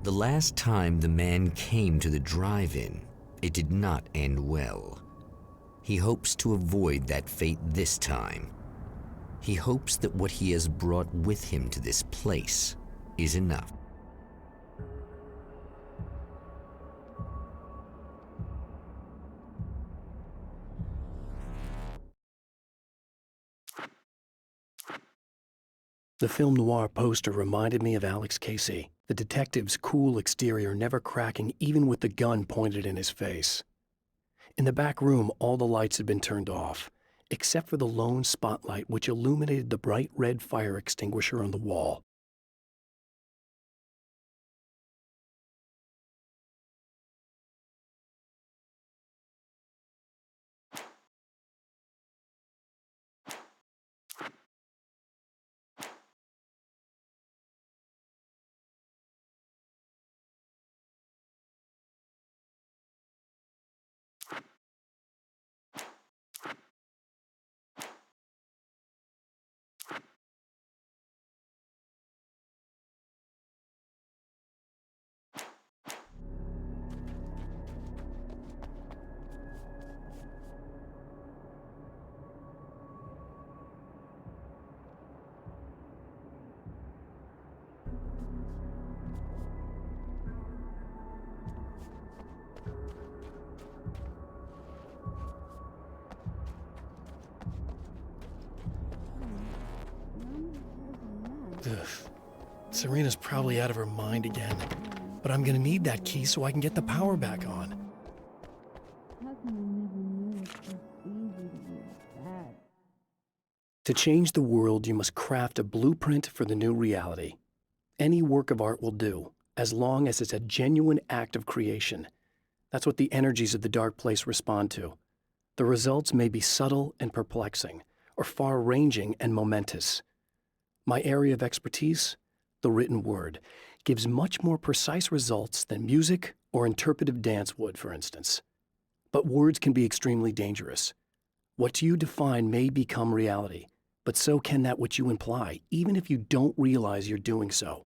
The last time the man came to the drive-in, it did not end well. He hopes to avoid that fate this time. He hopes that what he has brought with him to this place is enough. The film noir poster reminded me of Alex Casey, the detective's cool exterior never cracking even with the gun pointed in his face. In the back room, all the lights had been turned off, except for the lone spotlight which illuminated the bright red fire extinguisher on the wall. Ugh. Serena's probably out of her mind again, but I'm gonna need that key so I can get the power back on. How come I never knew it's so easy to be bad? To change the world, you must craft a blueprint for the new reality. Any work of art will do, as long as it's a genuine act of creation. That's what the energies of the dark place respond to. The results may be subtle and perplexing, or far-ranging and momentous. My area of expertise, the written word, gives much more precise results than music or interpretive dance would, for instance. But words can be extremely dangerous. What you define may become reality, but so can that which you imply, even if you don't realize you're doing so.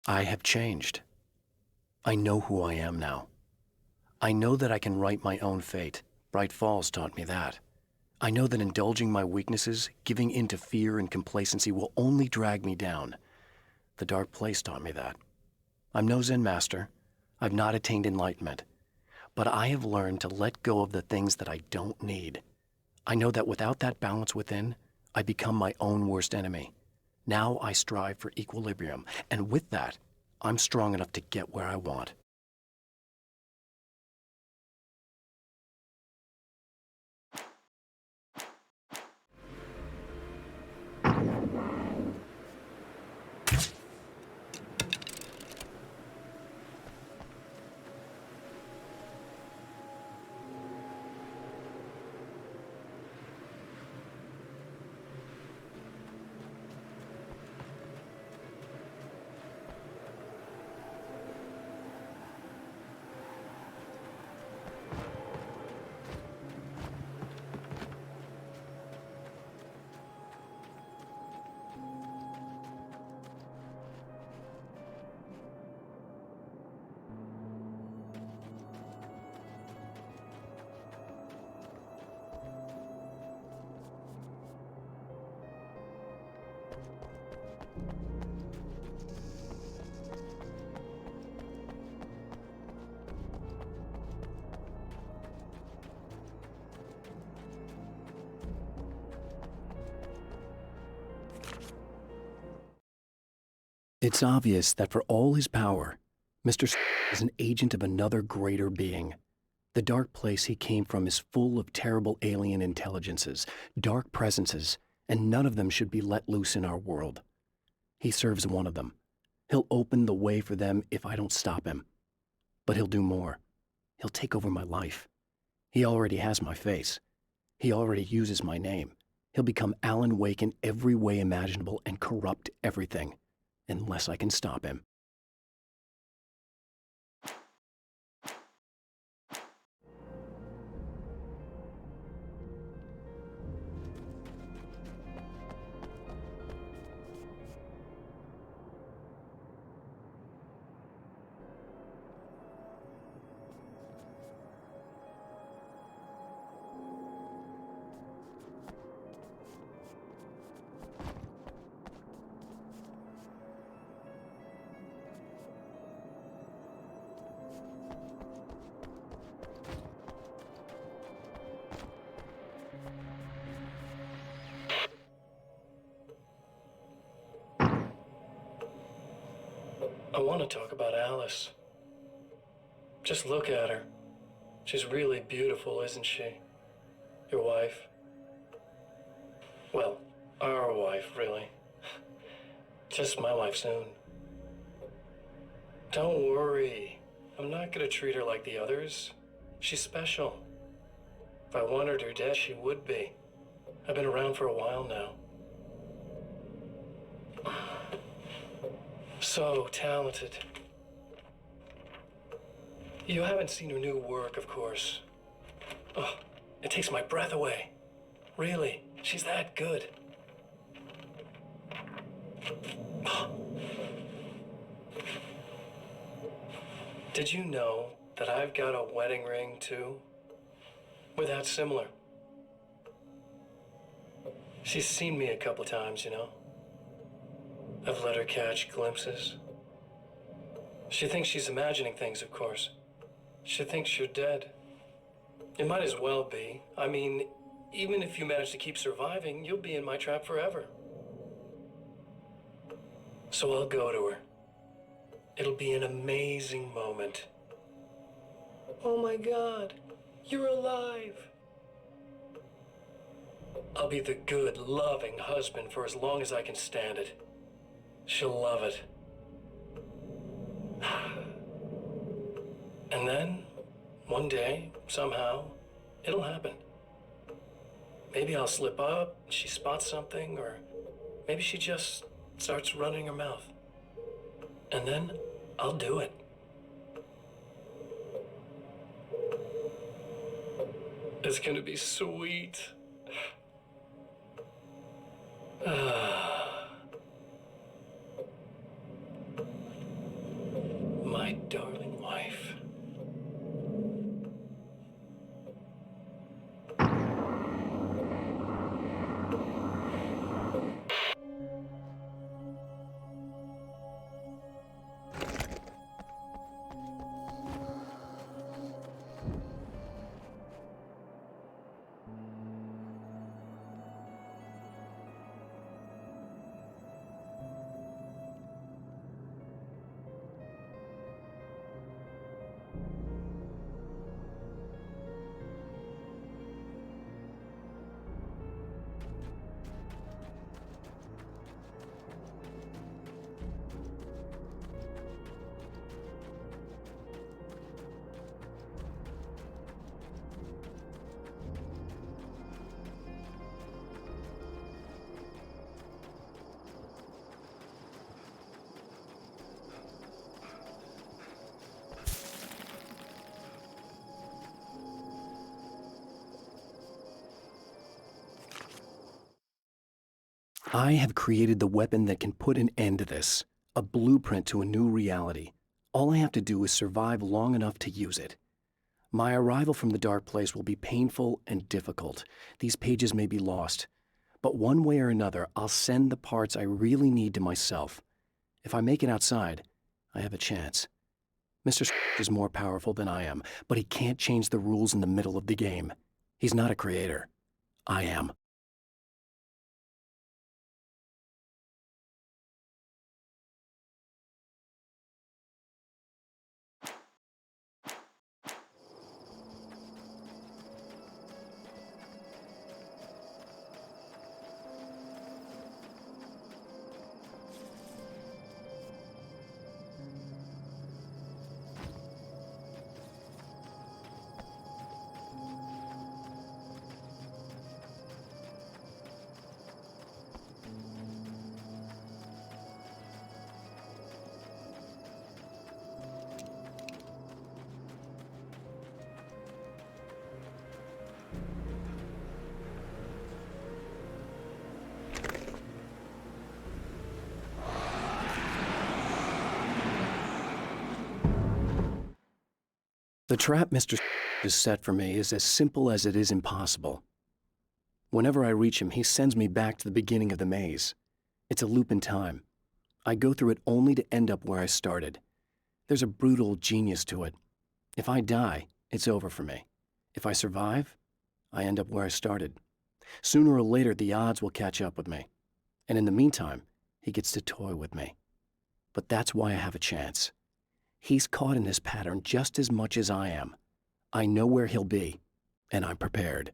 I have changed. I know who I am now. I know that I can write my own fate. Bright Falls taught me that. I know that indulging my weaknesses, giving in to fear and complacency will only drag me down. The Dark Place taught me that. I'm no Zen master. I've not attained enlightenment. But I have learned to let go of the things that I don't need. I know that without that balance within, I become my own worst enemy. Now I strive for equilibrium, and with that, I'm strong enough to get where I want. It's obvious that for all his power, Mr. is an agent of another greater being. The dark place he came from is full of terrible alien intelligences, dark presences, and none of them should be let loose in our world. He serves one of them. He'll open the way for them if I don't stop him. But he'll do more. He'll take over my life. He already has my face. He already uses my name. He'll become Alan Wake in every way imaginable and corrupt everything, unless I can stop him. I want to talk about Alice. Just look at her. She's really beautiful, isn't she? Your wife. Well, our wife, really. Just my wife soon. Don't worry. I'm not gonna treat her like the others. She's special. If I wanted her dead, she would be. I've been around for a while now. So talented. You haven't seen her new work, of course. Oh, it takes my breath away. Really, she's that good. Did you know that I've got a wedding ring, too? We're that similar. She's seen me a couple times, you know. I've let her catch glimpses. She thinks she's imagining things, of course. She thinks you're dead. It might as well be. I mean, even if you manage to keep surviving, you'll be in my trap forever. So I'll go to her. It'll be an amazing moment. Oh my God, you're alive. I'll be the good, loving husband for as long as I can stand it. She'll love it. And then, one day, somehow, it'll happen. Maybe I'll slip up, she spots something, or maybe she just starts running her mouth. And then, I'll do it. It's gonna be sweet. I have created the weapon that can put an end to this. A blueprint to a new reality. All I have to do is survive long enough to use it. My arrival from the dark place will be painful and difficult. These pages may be lost. But one way or another, I'll send the parts I really need to myself. If I make it outside, I have a chance. Mr. is more powerful than I am, but he can't change the rules in the middle of the game. He's not a creator. I am. The trap Mr. has set for me is as simple as it is impossible. Whenever I reach him, he sends me back to the beginning of the maze. It's a loop in time. I go through it only to end up where I started. There's a brutal genius to it. If I die, it's over for me. If I survive, I end up where I started. Sooner or later, the odds will catch up with me. And in the meantime, he gets to toy with me. But that's why I have a chance. He's caught in this pattern just as much as I am. I know where he'll be, and I'm prepared.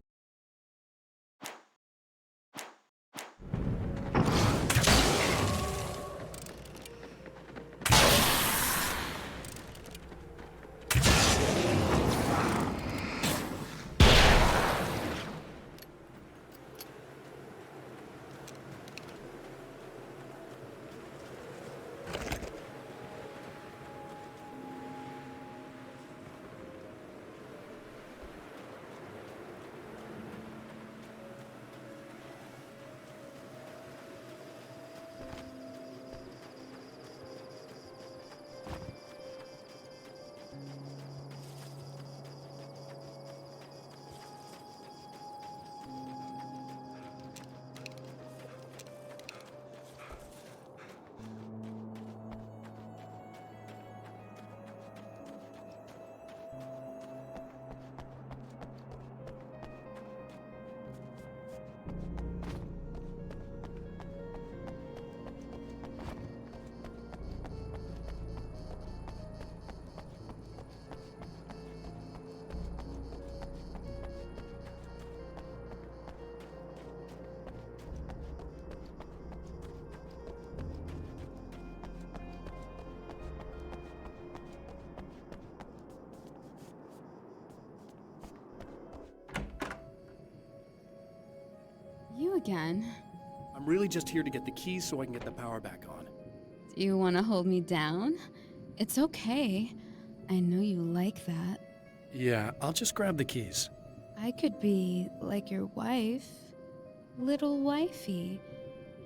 You again. I'm really just here to get the keys so I can get the power back on. Do you want to hold me down? It's okay. I know you like that. Yeah, I'll just grab the keys. I could be like your wife, little wifey,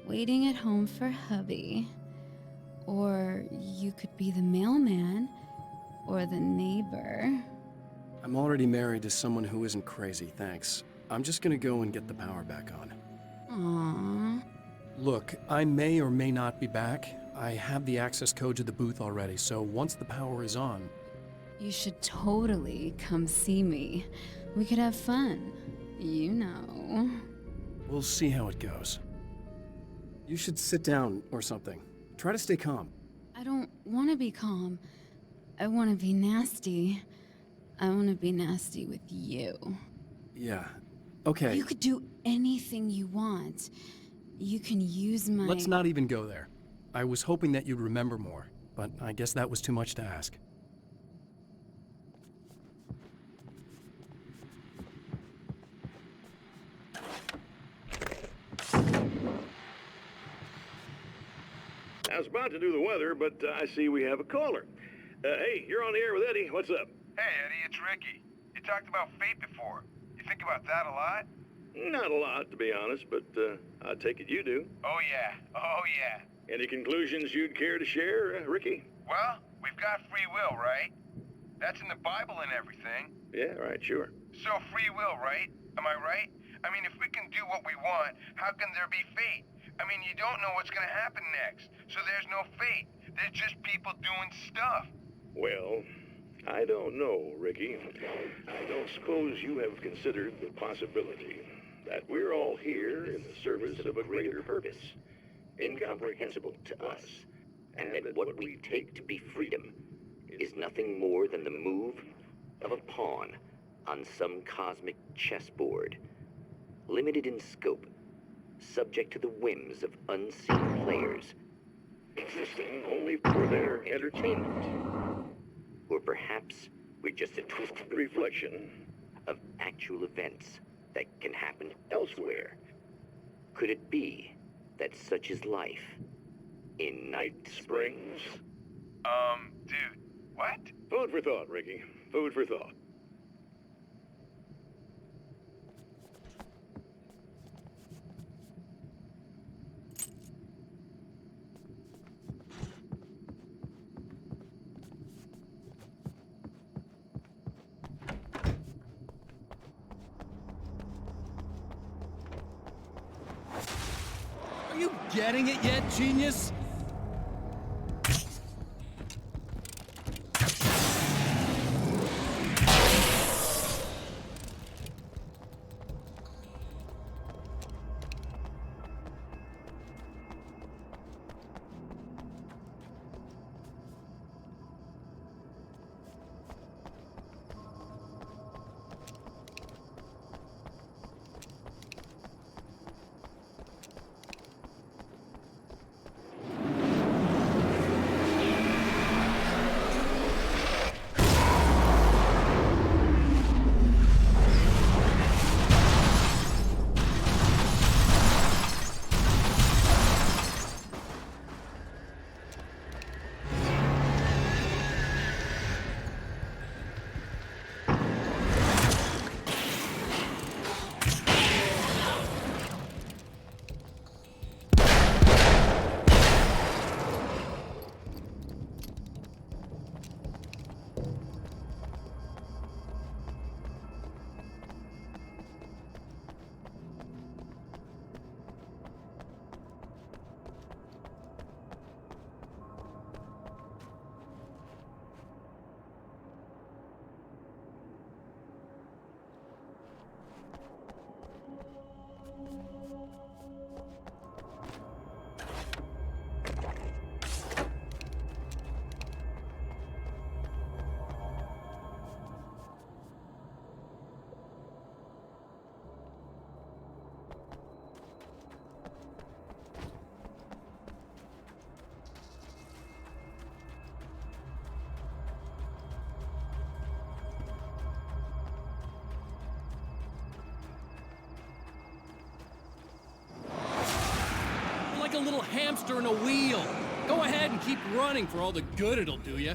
waiting at home for hubby. Or you could be the mailman, or the neighbor. I'm already married to someone who isn't crazy, thanks. I'm just gonna go and get the power back on. Aww. Look, I may or may not be back. I have the access code to the booth already, so once the power is on... You should totally come see me. We could have fun. You know. We'll see how it goes. You should sit down or something. Try to stay calm. I don't want to be calm. I want to be nasty. I want to be nasty with you. Yeah. Okay. You could do anything you want. You can use my... Let's not even go there. I was hoping that you'd remember more, but I guess that was too much to ask. I was about to do the weather, but I see we have a caller. Hey, you're on the air with Eddie. What's up? Hey, Eddie, it's Ricky. You talked about fate before. You think about that a lot? Not a lot, to be honest, but I take it you do. Oh yeah. Any conclusions you'd care to share, Ricky? Well, we've got free will, right? That's in the Bible and everything. Yeah, right, sure. So free will, right? Am I right? I mean, if we can do what we want, how can there be fate? I mean, you don't know what's gonna happen next, so there's no fate. There's just people doing stuff. Well, I don't know, Ricky. I don't suppose you have considered the possibility that we're all here in the service of a greater purpose, incomprehensible to us, And that what we take to be freedom is nothing more than the move of a pawn on some cosmic chessboard, limited in scope, subject to the whims of unseen players, existing only for their entertainment. or perhaps we're just a twisted Reflection of actual events that can happen elsewhere. Could it be that such is life in Night Springs? Dude, what? Food for thought, Ricky. Food for thought. Are you getting it yet, genius? Like a little hamster in a wheel. Go ahead and keep running for all the good it'll do you.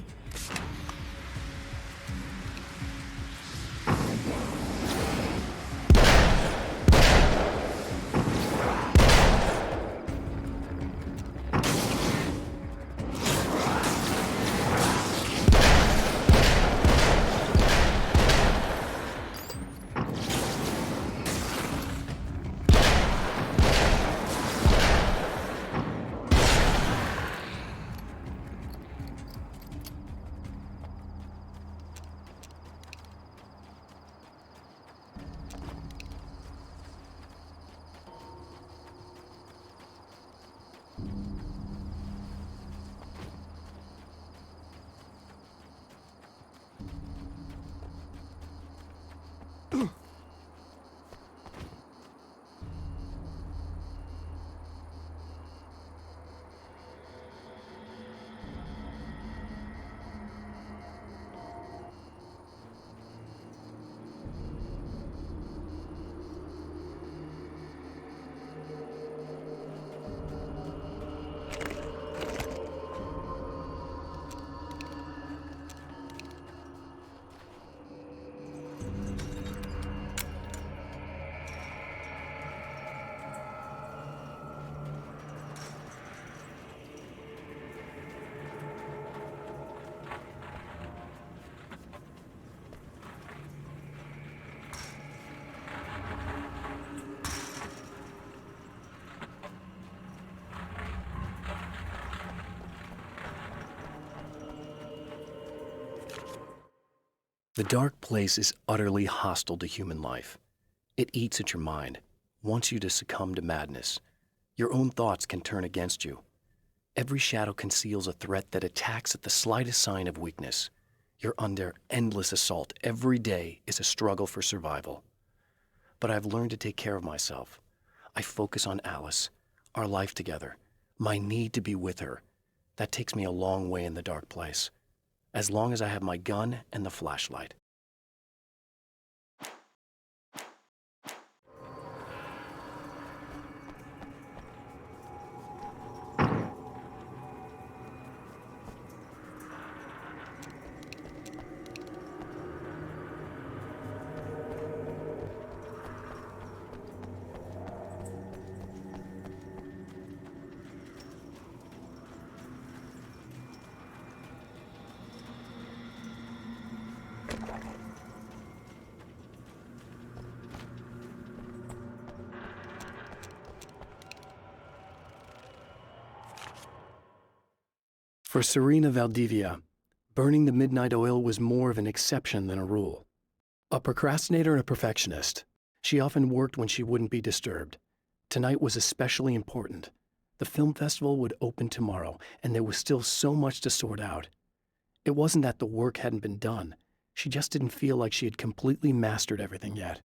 The dark place is utterly hostile to human life. It eats at your mind, wants you to succumb to madness. Your own thoughts can turn against you. Every shadow conceals a threat that attacks at the slightest sign of weakness. You're under endless assault. Every day is a struggle for survival. But I've learned to take care of myself. I focus on Alice, our life together, my need to be with her. That takes me a long way in the dark place, as long as I have my gun and the flashlight. For Serena Valdivia, burning the midnight oil was more of an exception than a rule. A procrastinator and a perfectionist, she often worked when she wouldn't be disturbed. Tonight was especially important. The film festival would open tomorrow, and there was still so much to sort out. It wasn't that the work hadn't been done. She just didn't feel like she had completely mastered everything yet.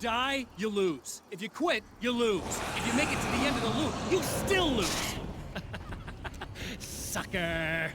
die, you lose. If you quit, you lose. If you make it to the end of the loop, you still lose. Sucker.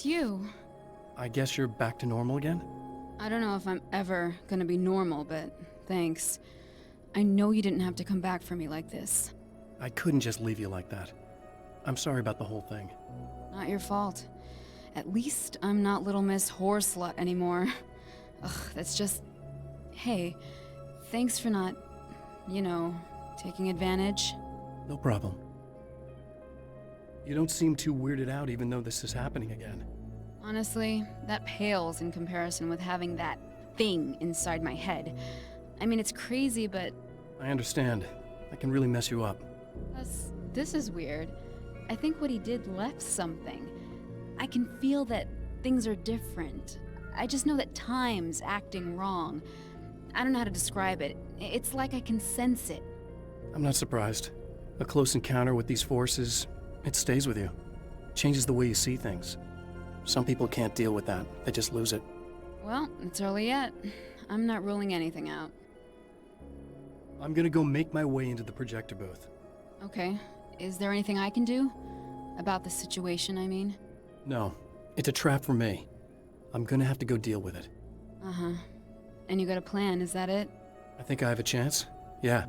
It's you. I guess you're back to normal again? I don't know if I'm ever gonna be normal, but thanks. I know you didn't have to come back for me like this. I couldn't just leave you like that. I'm sorry about the whole thing. Not your fault. At least I'm not Little Miss Whoreslut anymore. Ugh, that's just... Hey, thanks for not, Taking advantage? No problem. You don't seem too weirded out even though this is happening again. Honestly, that pales in comparison with having that thing inside my head. I mean, it's crazy, but I understand. That can really mess you up. this is weird. I think what he did left something. I can feel that things are different. I just know that time's acting wrong. I don't know how to describe it. It's like I can sense it. I'm not surprised. A close encounter with these forces, it stays with you. Changes the way you see things. Some people can't deal with that. They just lose it. Well, it's early yet. I'm not ruling anything out. I'm gonna go make my way into the projector booth. Okay. Is there anything I can do? About the situation, I mean? No, it's a trap for me. I'm gonna have to go deal with it. Uh-huh. And you got a plan, is that it? I think I have a chance. Yeah.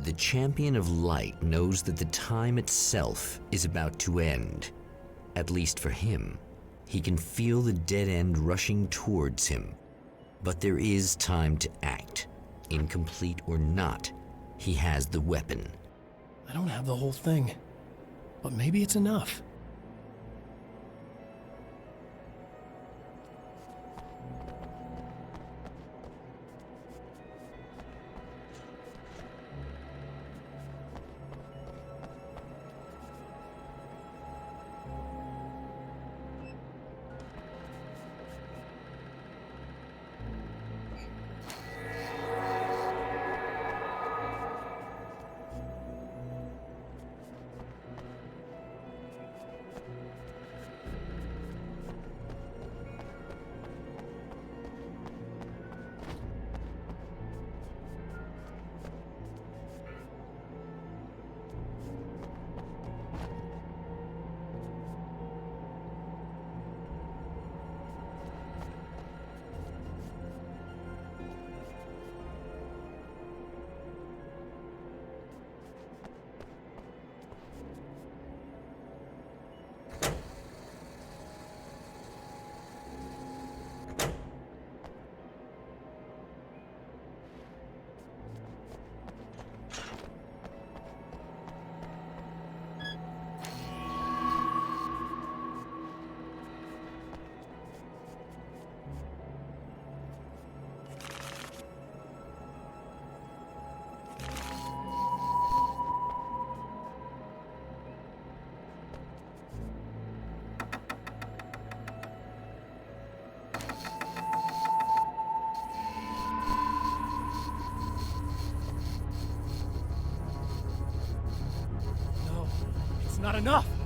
The Champion of Light knows that the time itself is about to end. At least for him. He can feel the dead end rushing towards him. But there is time to act. Incomplete or not, he has the weapon. I don't have the whole thing. But maybe it's enough. It's not enough!